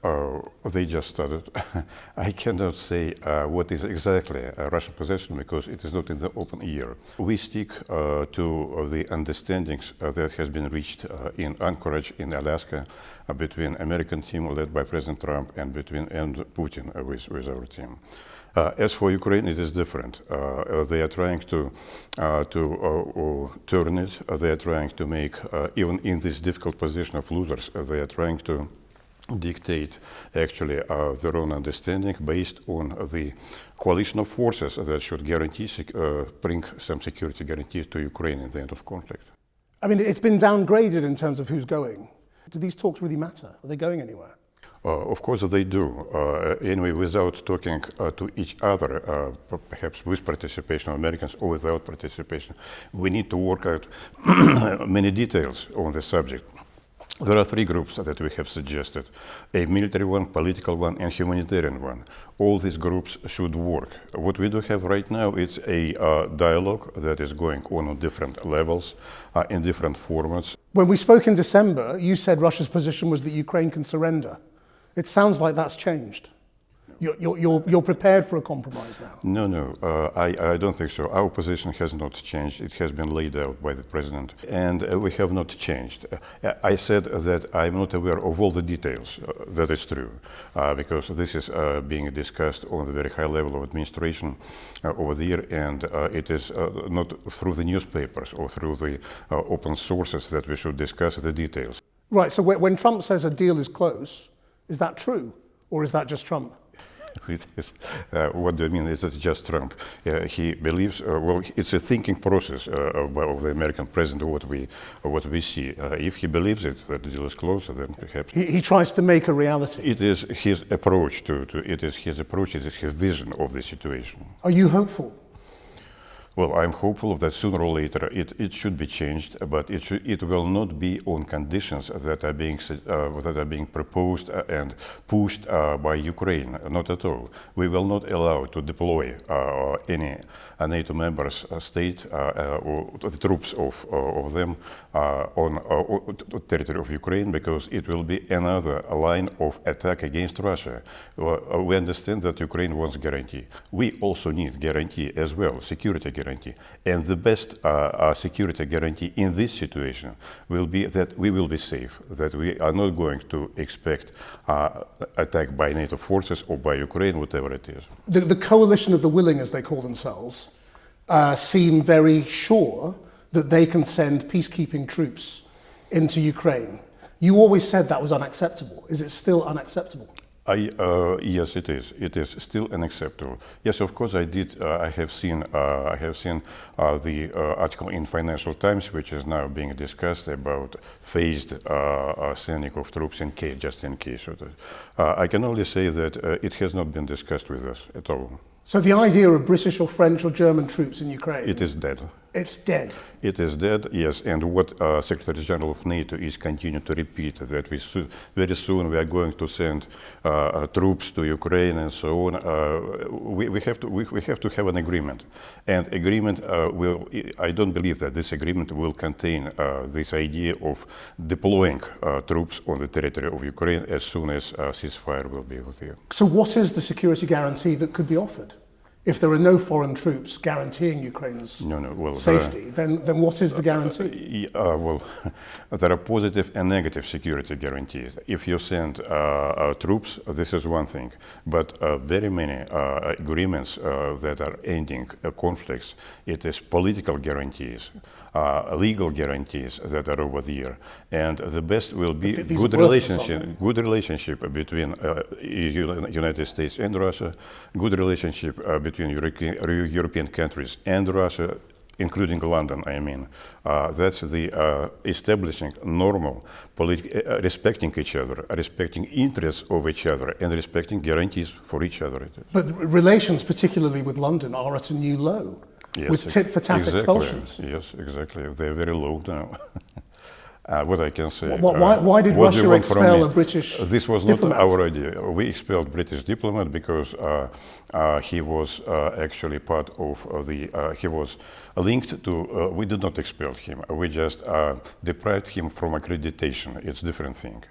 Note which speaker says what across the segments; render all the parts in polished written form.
Speaker 1: They just started. I cannot say what is exactly a Russian position because it is not in the open air. We stick to the understandings that has been reached in Anchorage in Alaska between American team led by President Trump and Putin with our team. As for Ukraine, it is different. They are trying to turn it. They are trying to make, even in this difficult position of losers, they are trying to dictate actually their own understanding based on the coalition of forces that should guarantee, bring some security guarantees to Ukraine in the end of conflict.
Speaker 2: I mean, it's been downgraded in terms of who's going. Do these talks really matter? Are they going anywhere?
Speaker 1: Of course they do. Anyway, without talking to each other, perhaps with participation of Americans or without participation, we need to work out many details on the subject. There are three groups that we have suggested: a military one, political one, and humanitarian one. All these groups should work. What we do have right now is a dialogue that is going on different levels, in different formats.
Speaker 2: When we spoke in December, you said Russia's position was that Ukraine can surrender. It sounds like that's changed. You're prepared for a compromise now?
Speaker 1: No, I don't think so. Our position has not changed. It has been laid out by the president, and we have not changed. I said that I'm not aware of all the details. That is true, because this is being discussed on the very high level of administration over there, and it is not through the newspapers or through the open sources that we should discuss the details.
Speaker 2: Right, so when Trump says a deal is close, is that true, or is that just Trump?
Speaker 1: It is, what do you mean? Is it just Trump? He believes. Well, it's a thinking process of the American president. What we see. If he believes it, that the deal is closer, then perhaps
Speaker 2: he tries to make a reality.
Speaker 1: It is his approach It is his approach. It is his vision of the situation.
Speaker 2: Are you hopeful?
Speaker 1: Well, I'm hopeful that sooner or later it should be changed, but it will not be on conditions that are being proposed and pushed by Ukraine. Not at all. We will not allow to deploy any NATO members state or the troops of them on territory of Ukraine, because it will be another line of attack against Russia. We understand that Ukraine wants guarantee. We also need guarantee as well, security guarantee. And the best security guarantee in this situation will be that we will be safe, that we are not going to expect attack by NATO forces or by Ukraine, whatever it is.
Speaker 2: The coalition of the willing, as they call themselves, seem very sure that they can send peacekeeping troops into Ukraine. You always said that was unacceptable. Is it still unacceptable?
Speaker 1: Yes, it is. It is still unacceptable. Yes, of course, I did. I have seen the article in Financial Times, which is now being discussed about phased sending of troops in case, just in case. I can only say that it has not been discussed with us at all.
Speaker 2: So the idea of British or French or German troops in Ukraine?
Speaker 1: It is dead.
Speaker 2: It's dead.
Speaker 1: It is dead, yes. And what Secretary General of NATO is continuing to repeat, that very soon we are going to send troops to Ukraine and so on. We have to have an agreement, and agreement will. I don't believe that this agreement will contain this idea of deploying troops on the territory of Ukraine as soon as ceasefire will be there.
Speaker 2: So what is the security guarantee that could be offered? If there are no foreign troops guaranteeing Ukraine's safety, then what is the guarantee?
Speaker 1: Well, there are positive and negative security guarantees. If you send troops, this is one thing, but very many agreements that are ending conflicts, it is political guarantees. Legal guarantees that are over there, and the best will be good relationship between United States and Russia, good relationship between European countries and Russia, including London. I mean, that's the establishing normal, respecting each other, respecting interests of each other, and respecting guarantees for each other.
Speaker 2: But relations, particularly with London, are at a new low.
Speaker 1: Yes,
Speaker 2: with tit-for-tat expulsions.
Speaker 1: Yes, exactly. They're very low now. What I can say.
Speaker 2: Why did Russia expel a British diplomat?
Speaker 1: This was not our idea. We expelled British diplomat because he was actually part of he was linked to, we did not expel him. We just deprived him from accreditation. It's a different thing.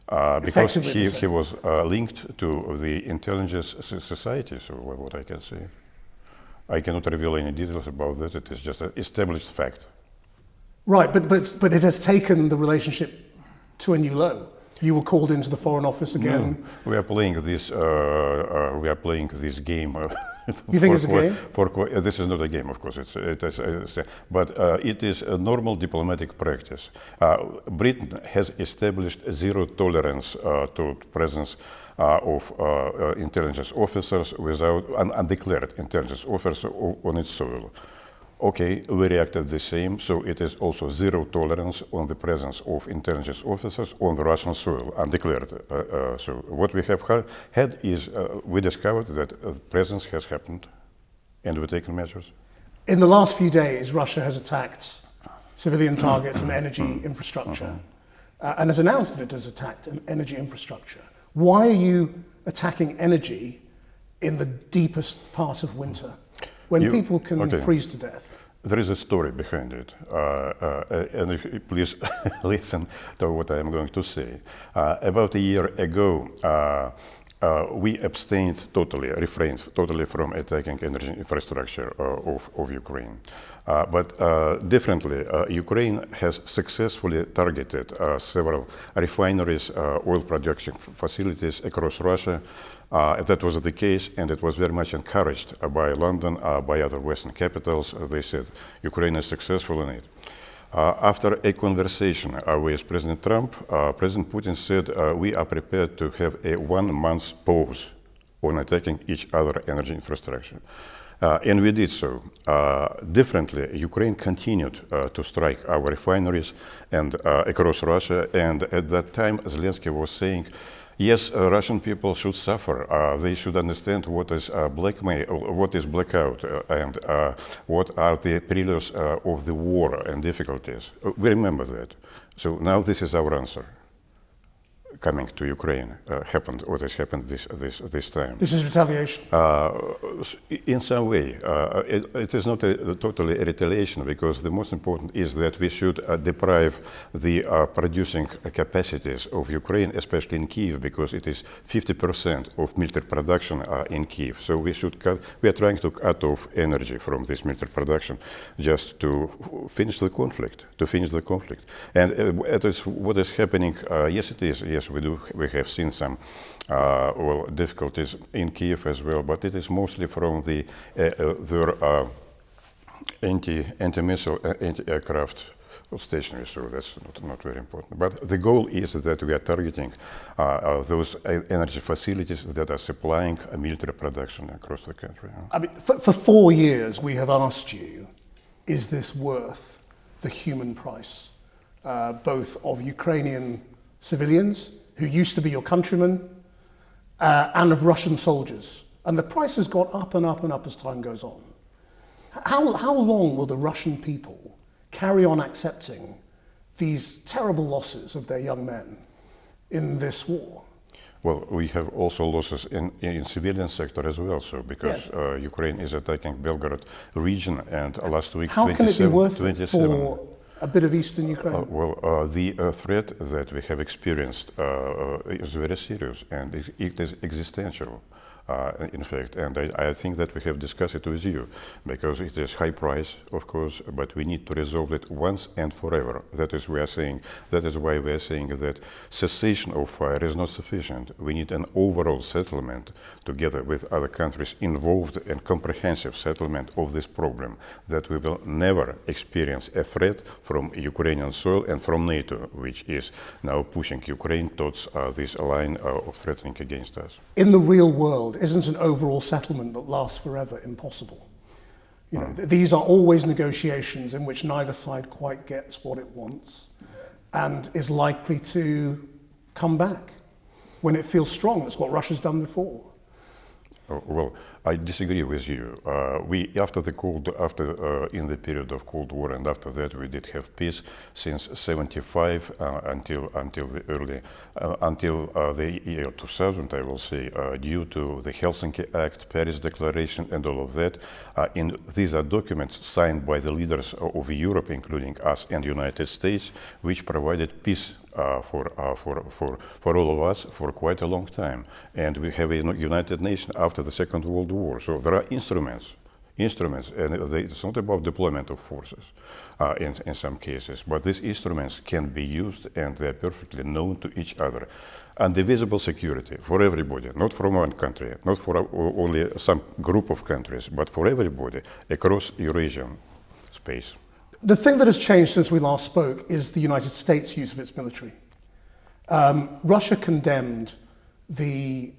Speaker 1: because
Speaker 2: Effectively the
Speaker 1: he
Speaker 2: same.
Speaker 1: was linked to the intelligence society, so what I can say. I cannot reveal any details about that, it is just an established fact.
Speaker 2: Right, but it has taken the relationship to a new low. You were called into the Foreign Office again.
Speaker 1: No, we are playing this game.
Speaker 2: You think it's a game?
Speaker 1: This is not a game, of course. But it is a normal diplomatic practice. Britain has established zero tolerance to presence of intelligence officers without undeclared intelligence officers on its soil. Okay, we reacted the same, so it is also zero tolerance on the presence of intelligence officers on the Russian soil, undeclared. So what we have had is, we discovered that presence has happened, and we're taking measures.
Speaker 2: In the last few days, Russia has attacked civilian targets and energy infrastructure, and has announced that it has attacked energy infrastructure. Why are you attacking energy in the deepest part of winter, when people can freeze to death?
Speaker 1: There is a story behind it, and if you please listen to what I am going to say. About a year ago, we refrained totally from attacking energy infrastructure of Ukraine. But differently, Ukraine has successfully targeted several refineries, oil production facilities across Russia. That was the case, and it was very much encouraged by London, by other Western capitals. They said Ukraine is successful in it. After a conversation with President Trump, President Putin said we are prepared to have a 1 month pause on attacking each other energy infrastructure. And we did so. Differently, Ukraine continued to strike our refineries and across Russia, and at that time Zelensky was saying, yes, Russian people should suffer. They should understand what is blackmail, what is blackout, and what are the preludes of the war and difficulties. We remember that. So now this is our answer. Coming to Ukraine what has happened this time.
Speaker 2: This is retaliation.
Speaker 1: In some way, it is not totally a retaliation, because the most important is that we should deprive the producing capacities of Ukraine, especially in Kyiv, because it is 50% of military production in Kyiv. So we are trying to cut off energy from this military production just to finish the conflict. And it is what is happening. Yes, it is. Yes, we have seen some difficulties in Kyiv as well, but it is mostly from their anti-missile, anti-aircraft stationary, so that's not very important. But the goal is that we are targeting those energy facilities that are supplying military production across the country.
Speaker 2: I mean, for 4 years we have asked you, is this worth the human price, both of Ukrainian civilians who used to be your countrymen, and of Russian soldiers. And the price has gone up and up and up as time goes on. How long will the Russian people carry on accepting these terrible losses of their young men in this war?
Speaker 1: Well, we have also losses in civilian sector as well, so because Ukraine is attacking Belgorod region, and last week
Speaker 2: How can it be worth it for a bit of eastern Ukraine?
Speaker 1: The threat that we have experienced is very serious, and it is existential. In fact, and I think that we have discussed it with you, because it is high price, of course, but we need to resolve it once and forever. That is why we are saying that cessation of fire is not sufficient. We need an overall settlement together with other countries involved, and comprehensive settlement of this problem, that we will never experience a threat from Ukrainian soil and from NATO, which is now pushing Ukraine towards this line of threatening against us.
Speaker 2: In the real world, isn't an overall settlement that lasts forever impossible? You know, these are always negotiations in which neither side quite gets what it wants and is likely to come back when it feels strong. That's what Russia's done before.
Speaker 1: Well, I disagree with you. In the period of Cold War, and after that, we did have peace since '75 until the year 2000. I will say, due to the Helsinki Act, Paris Declaration, and all of that. These are documents signed by the leaders of Europe, including us and the United States, which provided peace for all of us for quite a long time. And we have a United Nations after the Second World War. So there are instruments, and it's not about deployment of forces in some cases, but these instruments can be used and they're perfectly known to each other. And divisible security for everybody, not from one country, not for only some group of countries, but for everybody across Eurasian space.
Speaker 2: The thing that has changed since we last spoke is the United States' use of its military. Russia condemned the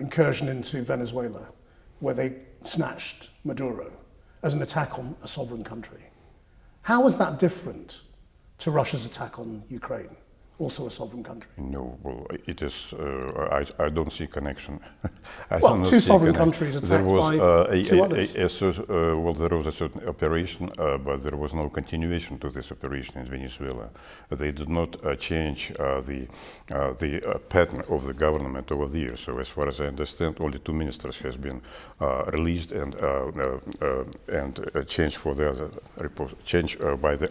Speaker 2: incursion into Venezuela, where they snatched Maduro, as an attack on a sovereign country. How is that different to Russia's attack on Ukraine, also a sovereign country?
Speaker 1: No, well, it is. I don't see connection.
Speaker 2: Two sovereign countries attacked by two others.
Speaker 1: There was a certain operation, but there was no continuation to this operation in Venezuela. They did not change the pattern of the government over the years. So, as far as I understand, only 2 ministers has been released and changed for the other change by the.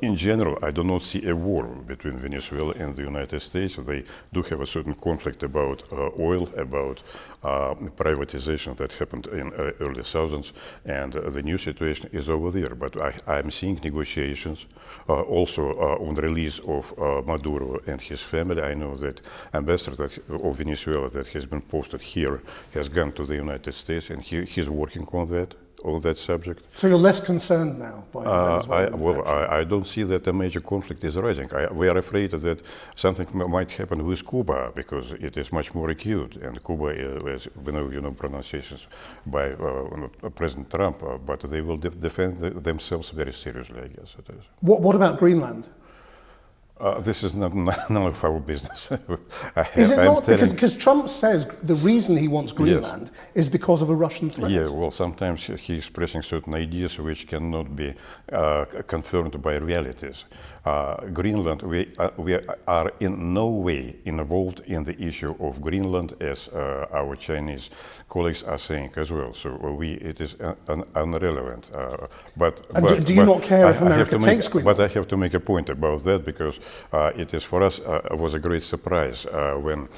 Speaker 1: In general, I do not see a war between Venezuela and the United States. They do have a certain conflict about oil, about privatization that happened in early thousands, and the new situation is over there. But I'm seeing negotiations also on the release of Maduro and his family. I know that ambassador of Venezuela that has been posted here has gone to the United States, and he's working on that subject.
Speaker 2: So you're less concerned now by Venezuela?
Speaker 1: I don't see that a major conflict is rising. We are afraid that something might happen with Cuba because it is much more acute. And Cuba, as we know, pronunciations by President Trump, but they will defend themselves very seriously, I guess it is.
Speaker 2: What about Greenland?
Speaker 1: This is none of our business.
Speaker 2: Is it not? Because Trump says the reason he wants Greenland is because of a Russian threat.
Speaker 1: Yeah, well, sometimes he's expressing certain ideas which cannot be confirmed by realities. Greenland, we are in no way involved in the issue of Greenland, as our Chinese colleagues are saying as well. So it is irrelevant.
Speaker 2: Do you not care if America takes Greenland?
Speaker 1: But I have to make a point about that because it is for us was a great surprise when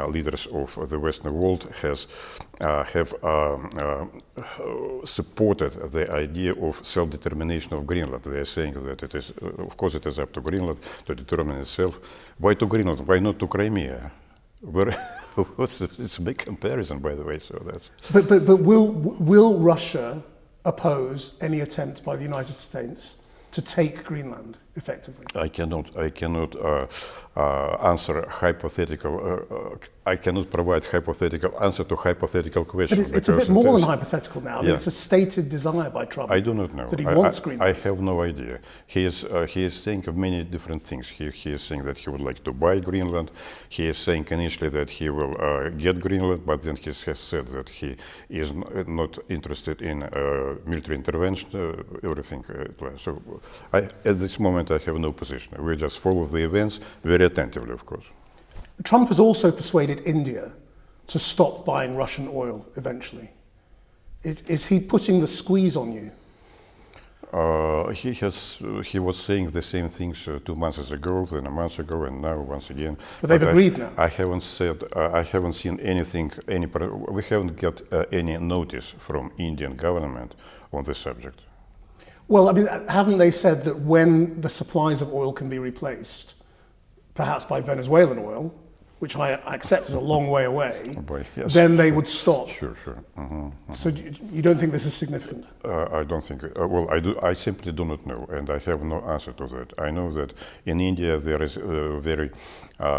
Speaker 1: leaders of the Western world have supported the idea of self-determination of Greenland. They are saying that it is, of course, it is up to Greenland to determine itself. Why to Greenland? Why not to Crimea? It's a big comparison, by the way. So that's.
Speaker 2: But will Russia oppose any attempt by the United States to take Greenland effectively?
Speaker 1: I cannot answer hypothetical. I cannot provide hypothetical answer to hypothetical questions.
Speaker 2: But it's a bit more than hypothetical now. I mean, it's a stated desire by Trump.
Speaker 1: I do not know.
Speaker 2: That he wants Greenland.
Speaker 1: I have no idea. He is saying of many different things. He is saying that he would like to buy Greenland. He is saying initially that he will get Greenland, but then he has said that he is not interested in military intervention. Everything. So at this moment, I have no position. We just follow the events very attentively, of course.
Speaker 2: Trump has also persuaded India to stop buying Russian oil eventually. Is he putting the squeeze on you?
Speaker 1: He was saying the same things 2 months ago, then a month ago, and now once again.
Speaker 2: But they've agreed now.
Speaker 1: I haven't seen anything. We haven't got any notice from Indian government on this subject.
Speaker 2: Well, I mean, haven't they said that when the supplies of oil can be replaced, perhaps by Venezuelan oil, which I accept is a long way away, then they would stop?
Speaker 1: Sure.
Speaker 2: So you don't think this is significant?
Speaker 1: I don't think. I simply do not know, and I have no answer to that. I know that in India there is a very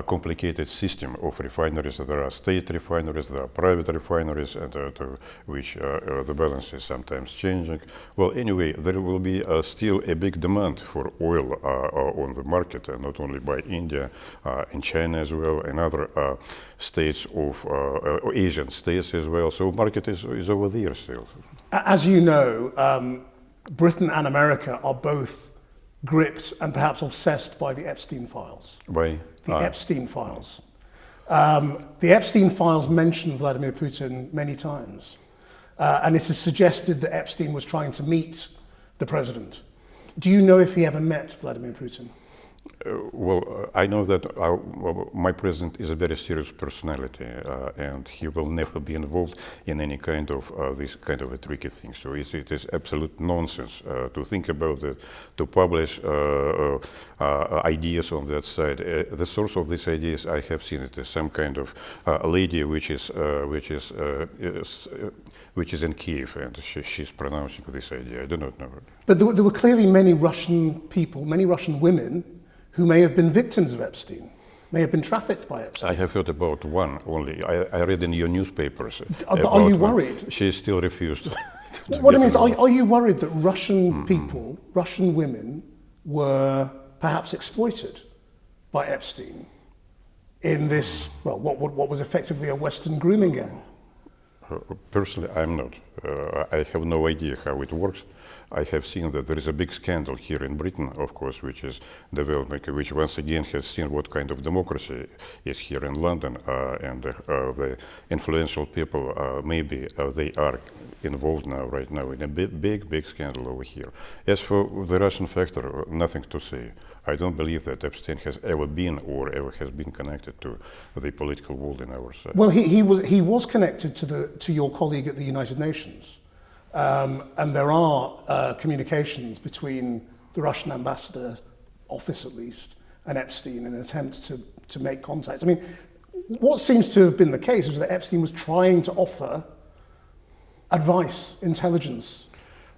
Speaker 1: complicated system of refineries. There are state refineries, there are private refineries, and to which the balance is sometimes changing. Well, anyway, there will be still a big demand for oil on the market, and not only by India, in China as well, and other states of Asian states as well. So market is over there still.
Speaker 2: As you know, Britain and America are both gripped and perhaps obsessed by the Epstein files.
Speaker 1: By?
Speaker 2: The Epstein files. The Epstein files mention Vladimir Putin many times. And it is suggested that Epstein was trying to meet the president. Do you know if he ever met Vladimir Putin?
Speaker 1: I know that my president is a very serious personality, and he will never be involved in any kind of this kind of a tricky thing. So it is absolute nonsense to think about it, to publish ideas on that side. The source of these ideas, I have seen it as some kind of lady which is in Kiev, and she's pronouncing this idea. I do not know.
Speaker 2: But there were clearly many Russian people, many Russian women, who may have been victims of Epstein, may have been trafficked by Epstein.
Speaker 1: I have heard about one only. I read in your newspapers.
Speaker 2: But are you worried?
Speaker 1: She still refused.
Speaker 2: What I mean is, are you worried that Russian people, Russian women, were perhaps exploited by Epstein in this, well, what was effectively a Western grooming gang?
Speaker 1: Personally, I'm not. I have no idea how it works. I have seen that there is a big scandal here in Britain, of course, which is developing, which once again has seen what kind of democracy is here in London, and the influential people, maybe they are involved now, right now, in a big scandal over here. As for the Russian factor, nothing to say. I don't believe that Epstein has ever been or ever has been connected to the political world in our side.
Speaker 2: Well, he was connected to your colleague at the United Nations, and there are communications between the Russian ambassador office, at least, and Epstein in an attempt to make contact. I mean, what seems to have been the case was that Epstein was trying to offer advice, intelligence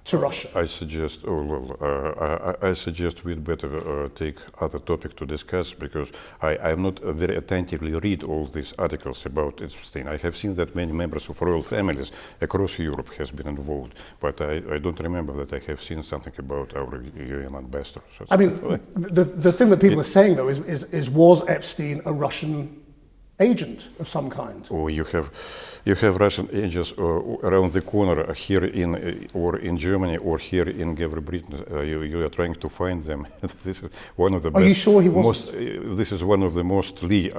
Speaker 2: to Russia.
Speaker 1: I suggest, I suggest we'd better take other topic to discuss, because I have not very attentively read all these articles about Epstein. I have seen that many members of royal families across Europe has been involved, but I don't remember that I have seen something about our UN ambassador. So
Speaker 2: I mean, the thing that people are saying though is was Epstein a Russian agent of some kind?
Speaker 1: Or you have Russian agents around the corner here in Germany or here in Great Britain. You are trying to find them. This is one of the best.
Speaker 2: Are you sure he wasn't?
Speaker 1: This is one of the mostly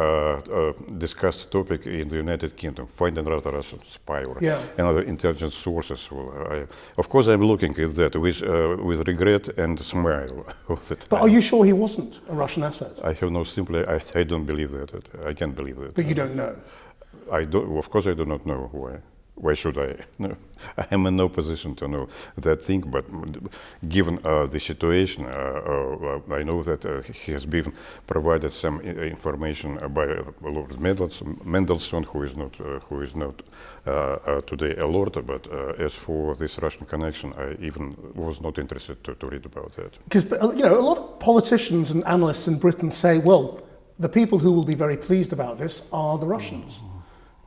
Speaker 1: discussed topic in the United Kingdom. Finding another Russian spy or another intelligence sources. Well, of course, I'm looking at that with regret and smile all the time.
Speaker 2: But are you sure he wasn't a Russian asset?
Speaker 1: I have no simply. I don't believe that. I can't believe that.
Speaker 2: But you don't know?
Speaker 1: I don't. Of course, I do not know why. Why should I? No, I am in no position to know that thing. But given the situation, I know that he has been provided some information by Lord Mendelssohn, who is not today a lord. But as for this Russian connection, I even was not interested to read about that.
Speaker 2: Because a lot of politicians and analysts in Britain say, well, the people who will be very pleased about this are the Russians.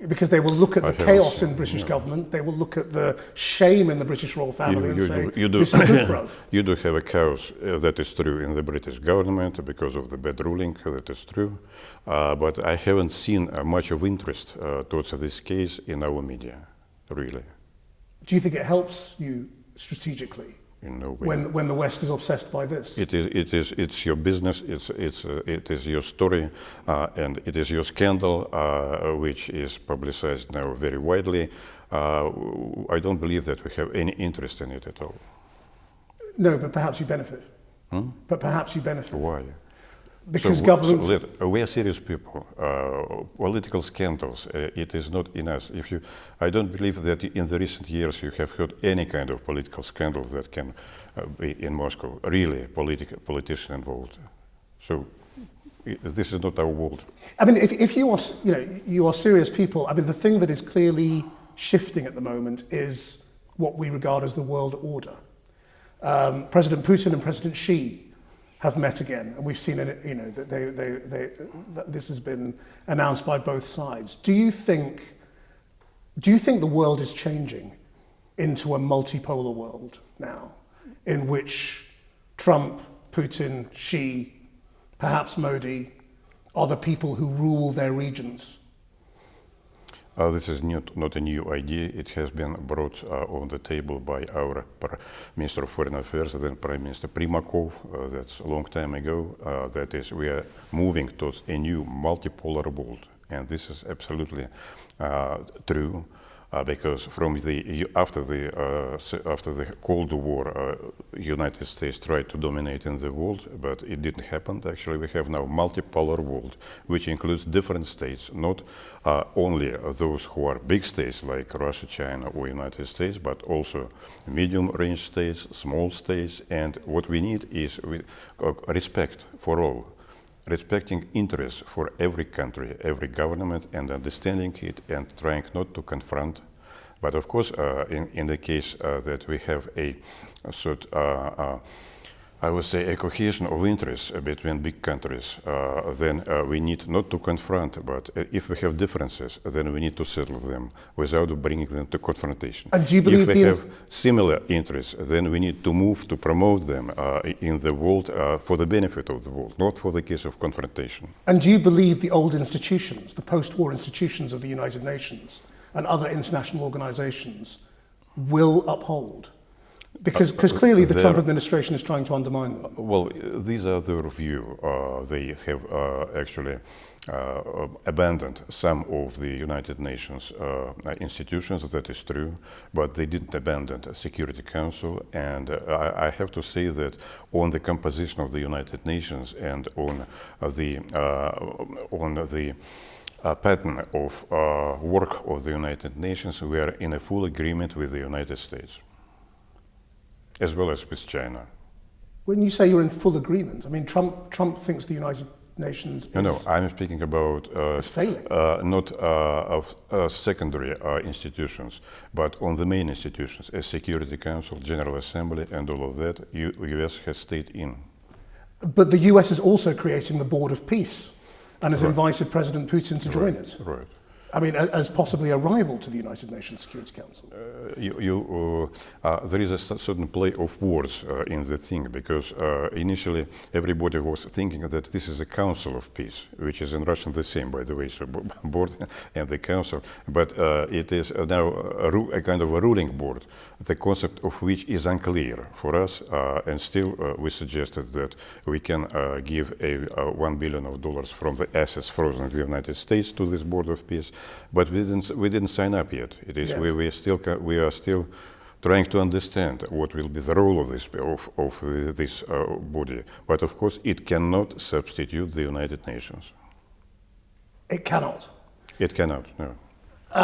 Speaker 2: Because they will look at the chaos in British government, they will look at the shame in the British royal family and say, this is good for us.
Speaker 1: You do have a chaos, that is true, in the British government because of the bad ruling, that is true. But I haven't seen much of interest towards this case in our media, really.
Speaker 2: Do you think it helps you strategically?
Speaker 1: In no way.
Speaker 2: When the West is obsessed by this?
Speaker 1: It's your business, it is your story, and it is your scandal, which is publicized now very widely. I don't believe that we have any interest in it at all.
Speaker 2: No, but perhaps you benefit. But perhaps you benefit.
Speaker 1: Why?
Speaker 2: Because governments...
Speaker 1: we are serious people. Political scandals, it is not in us. I don't believe that in the recent years you have heard any kind of political scandal that can be in Moscow, really politician involved. So this is not our world.
Speaker 2: I mean, if you are, you are serious people, I mean, the thing that is clearly shifting at the moment is what we regard as the world order. President Putin and President Xi have met again, and we've seen it. That this has been announced by both sides. Do you think the world is changing into a multipolar world now, in which Trump, Putin, Xi, perhaps Modi, are the people who rule their regions?
Speaker 1: This is not a new idea. It has been brought on the table by our Minister of Foreign Affairs, then Prime Minister Primakov. That's a long time ago. That is, we are moving towards a new multipolar world, and this is absolutely true. because after the Cold War, United States tried to dominate in the world, but it didn't happen. Actually, we have now multipolar world, which includes different states, not only those who are big states like Russia, China, or United States, but also medium-range states, small states, and what we need is respect for all. Respecting interests for every country, every government, and understanding it and trying not to confront. But of course, in the case that we have a sort I would say a cohesion of interests between big countries, then we need not to confront, but if we have differences, then we need to settle them without bringing them to confrontation.
Speaker 2: And do you believe
Speaker 1: if we have similar interests, then we need to move to promote them in the world for the benefit of the world, not for the case of confrontation.
Speaker 2: And do you believe the old institutions, the post-war institutions of the United Nations and other international organizations will uphold? Because clearly the Trump administration is trying to undermine them.
Speaker 1: Well, these are their view. They have actually abandoned some of the United Nations institutions, that is true, but they didn't abandon the Security Council. And I have to say that on the composition of the United Nations and on the pattern of work of the United Nations, we are in a full agreement with the United States, as well as with China.
Speaker 2: When you say you're in full agreement, I mean, Trump thinks the United Nations is...
Speaker 1: No, I'm speaking about
Speaker 2: failing.
Speaker 1: Not of secondary institutions, but on the main institutions, as Security Council, General Assembly, and all of that, US has stayed in.
Speaker 2: But the US is also creating the Board of Peace and has invited President Putin to join it.
Speaker 1: Right.
Speaker 2: I mean, as possibly a rival to the United Nations Security Council.
Speaker 1: There is a certain play of words in the thing, because initially everybody was thinking that this is a Council of Peace, which is in Russian the same, by the way, so board and the Council, but it is now a kind of a ruling board, the concept of which is unclear for us, and still we suggested that we can give $1 billion from the assets frozen in the United States to this Board of Peace. But we didn't sign up yet. It is we are still trying to understand what will be the role of this body. But of course, it cannot substitute the United Nations.
Speaker 2: It cannot.
Speaker 1: It cannot. No,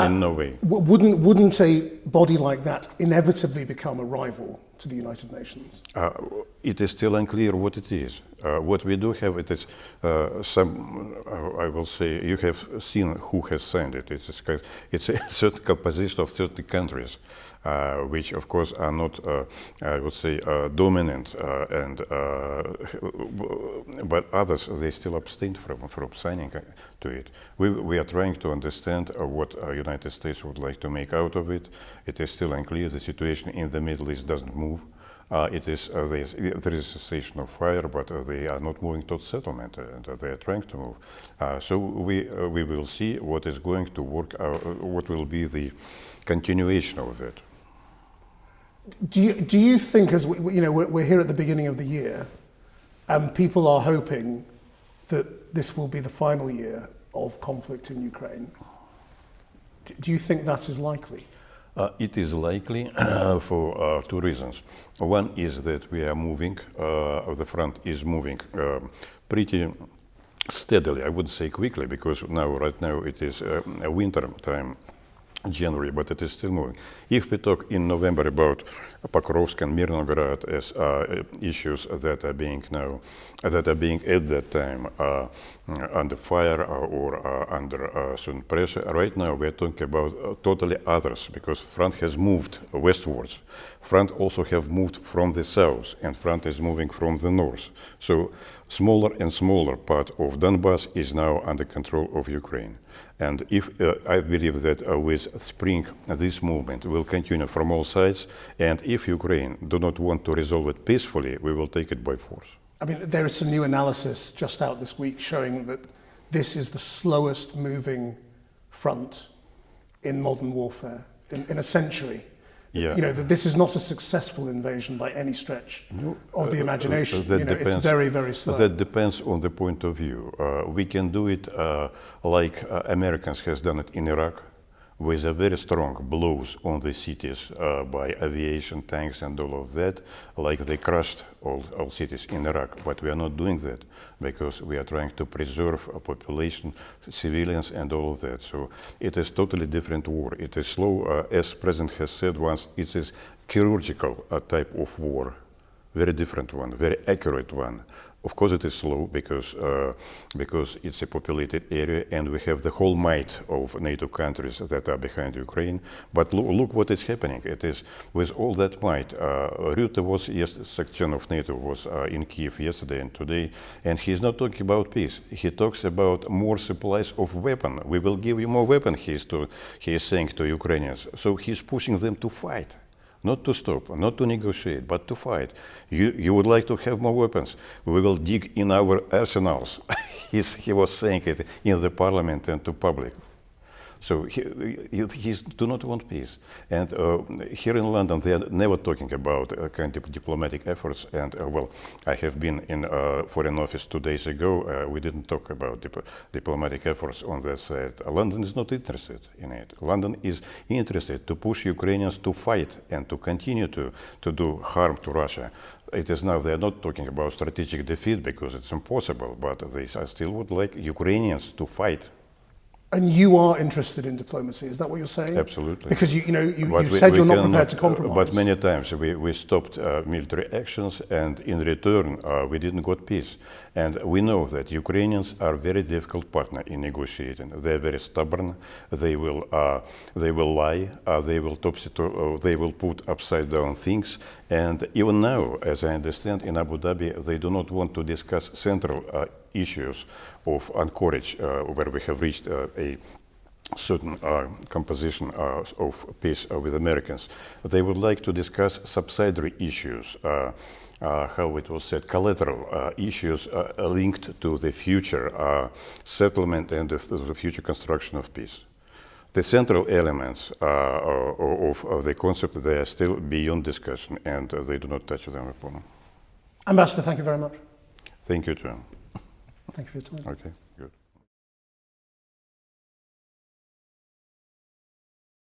Speaker 1: in no way.
Speaker 2: Wouldn't a body like that inevitably become a rival to the United Nations?
Speaker 1: It is still unclear what it is. What we do have, it is some, I will say, you have seen who has signed it. It's a certain composition of certain countries, which of course are not, I would say, dominant, but others, they still abstain from signing to it. We are trying to understand what United States would like to make out of it. It is still unclear. The situation in the Middle East doesn't move. There is a cessation of fire, but they are not moving towards settlement, and they are trying to move. So we will see what is going to work, what will be the continuation of that.
Speaker 2: Do you think, as we're here at the beginning of the year, and people are hoping that this will be the final year of conflict in Ukraine, do you think that is likely?
Speaker 1: It is likely for two reasons. One is that we are moving, the front is moving pretty steadily, I wouldn't say quickly, because right now it is a winter time, January, but it is still moving. If we talk in November about Pokrovsk and Mirnograd as issues that are being at that time under fire or under certain pressure, right now we are talking about totally others, because front has moved westwards. Front also have moved from the south, and front is moving from the north. So smaller and smaller part of Donbass is now under control of Ukraine. And if I believe that with spring, this movement will continue from all sides, and if Ukraine do not want to resolve it peacefully, we will take it by force.
Speaker 2: I mean, there is some new analysis just out this week showing that this is the slowest moving front in modern warfare in a century.
Speaker 1: Yeah.
Speaker 2: That this is not a successful invasion by any stretch of the imagination. It's very, very slow.
Speaker 1: That depends on the point of view. We can do it like Americans has done it in Iraq, with a very strong blows on the cities by aviation, tanks, and all of that, like they crushed all cities in Iraq. But we are not doing that because we are trying to preserve a population, civilians, and all of that. So it is totally different war. It is slow, as President has said once, it is chirurgical type of war, very different one, very accurate one. Of course, it is slow because it's a populated area, and we have the whole might of NATO countries that are behind Ukraine. But look what is happening. It is with all that might. Rutte was, Secretary of NATO, was in Kiev yesterday and today, and he's not talking about peace. He talks about more supplies of weapons. We will give you more weapons. He is saying to Ukrainians. So he's pushing them to fight. Not to stop, not to negotiate, but to fight. You would like to have more weapons. We will dig in our arsenals. He was saying it in the parliament and to public. So he do not want peace. And here in London, they are never talking about kind of diplomatic efforts. And well, I have been in Foreign Office 2 days ago. We didn't talk about diplomatic efforts on that side. London is not interested in it. London is interested to push Ukrainians to fight and to continue to do harm to Russia. It is now, they are not talking about strategic defeat because it's impossible, but they still would like Ukrainians to fight.
Speaker 2: And you are interested in diplomacy, is that what you're saying?
Speaker 1: Absolutely.
Speaker 2: Because you said you're not prepared to compromise.
Speaker 1: But many times we stopped military actions, and in return we didn't get peace. And we know that Ukrainians are a very difficult partner in negotiating. They're very stubborn. They will lie. They will put upside down things. And even now, as I understand, in Abu Dhabi, they do not want to discuss central issues of Anchorage, where we have reached a certain composition of peace with Americans. They would like to discuss subsidiary issues, how it was said, collateral issues linked to the future settlement and the future construction of peace. The central elements of the concept, they are still beyond discussion, and they do not touch them upon.
Speaker 2: Ambassador, thank you very much.
Speaker 1: Thank you, too.
Speaker 2: Thank you for your time.
Speaker 1: Okay.